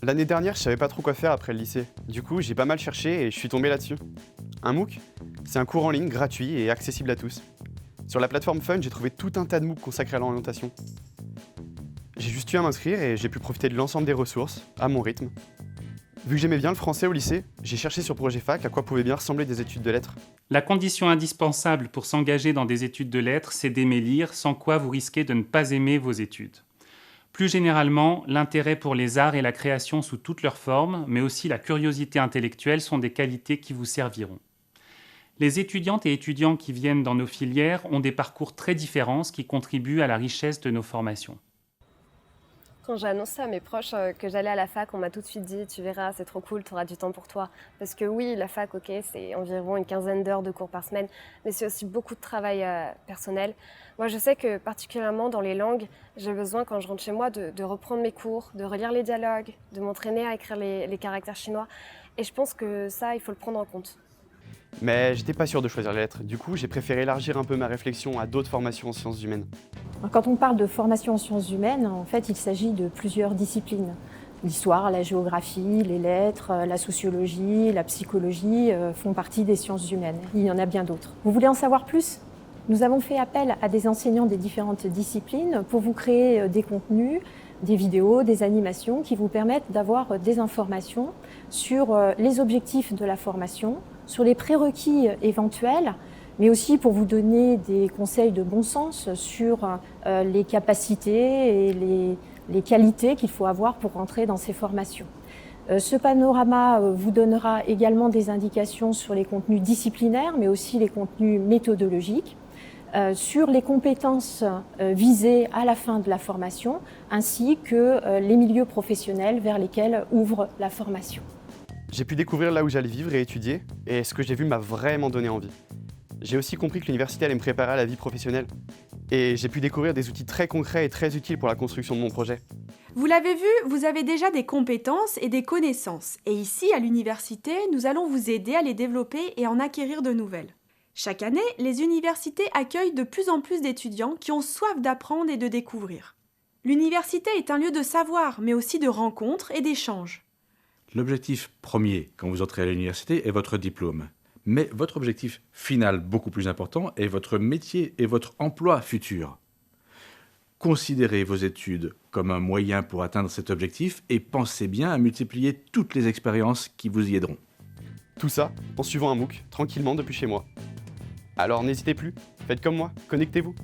L'année dernière, je savais pas trop quoi faire après le lycée. Du coup, j'ai pas mal cherché et je suis tombé là-dessus. Un MOOC, c'est un cours en ligne gratuit et accessible à tous. Sur la plateforme Fun, j'ai trouvé tout un tas de MOOC consacrés à l'orientation. J'ai juste eu à m'inscrire et j'ai pu profiter de l'ensemble des ressources, à mon rythme. Vu que j'aimais bien le français au lycée, j'ai cherché sur Projet Fac à quoi pouvaient bien ressembler des études de lettres. La condition indispensable pour s'engager dans des études de lettres, c'est d'aimer lire, sans quoi vous risquez de ne pas aimer vos études. Plus généralement, l'intérêt pour les arts et la création sous toutes leurs formes, mais aussi la curiosité intellectuelle sont des qualités qui vous serviront. Les étudiantes et étudiants qui viennent dans nos filières ont des parcours très différents, ce qui contribue à la richesse de nos formations. Quand j'ai annoncé à mes proches que j'allais à la fac, on m'a tout de suite dit « tu verras, c'est trop cool, tu auras du temps pour toi ». Parce que oui, la fac, ok, c'est environ une quinzaine d'heures de cours par semaine, mais c'est aussi beaucoup de travail personnel. Moi, je sais que particulièrement dans les langues, j'ai besoin, quand je rentre chez moi, de reprendre mes cours, de relire les dialogues, de m'entraîner à écrire les caractères chinois. Et je pense que ça, il faut le prendre en compte. Mais j'étais pas sûr de choisir les lettres, du coup j'ai préféré élargir un peu ma réflexion à d'autres formations en sciences humaines. Quand on parle de formation en sciences humaines, en fait, il s'agit de plusieurs disciplines. L'histoire, la géographie, les lettres, la sociologie, la psychologie font partie des sciences humaines. Il y en a bien d'autres. Vous voulez en savoir plus ? Nous avons fait appel à des enseignants des différentes disciplines pour vous créer des contenus, des vidéos, des animations qui vous permettent d'avoir des informations sur les objectifs de la formation, sur les prérequis éventuels, mais aussi pour vous donner des conseils de bon sens sur les capacités et les qualités qu'il faut avoir pour rentrer dans ces formations. Ce panorama vous donnera également des indications sur les contenus disciplinaires, mais aussi les contenus méthodologiques, sur les compétences visées à la fin de la formation, ainsi que les milieux professionnels vers lesquels ouvre la formation. J'ai pu découvrir là où j'allais vivre et étudier, et ce que j'ai vu m'a vraiment donné envie. J'ai aussi compris que l'université allait me préparer à la vie professionnelle. Et j'ai pu découvrir des outils très concrets et très utiles pour la construction de mon projet. Vous l'avez vu, vous avez déjà des compétences et des connaissances. Et ici, à l'université, nous allons vous aider à les développer et en acquérir de nouvelles. Chaque année, les universités accueillent de plus en plus d'étudiants qui ont soif d'apprendre et de découvrir. L'université est un lieu de savoir, mais aussi de rencontres et d'échanges. L'objectif premier quand vous entrez à l'université est votre diplôme. Mais votre objectif final, beaucoup plus important, est votre métier et votre emploi futur. Considérez vos études comme un moyen pour atteindre cet objectif et pensez bien à multiplier toutes les expériences qui vous y aideront. Tout ça en suivant un MOOC, tranquillement depuis chez moi. Alors n'hésitez plus, faites comme moi, connectez-vous.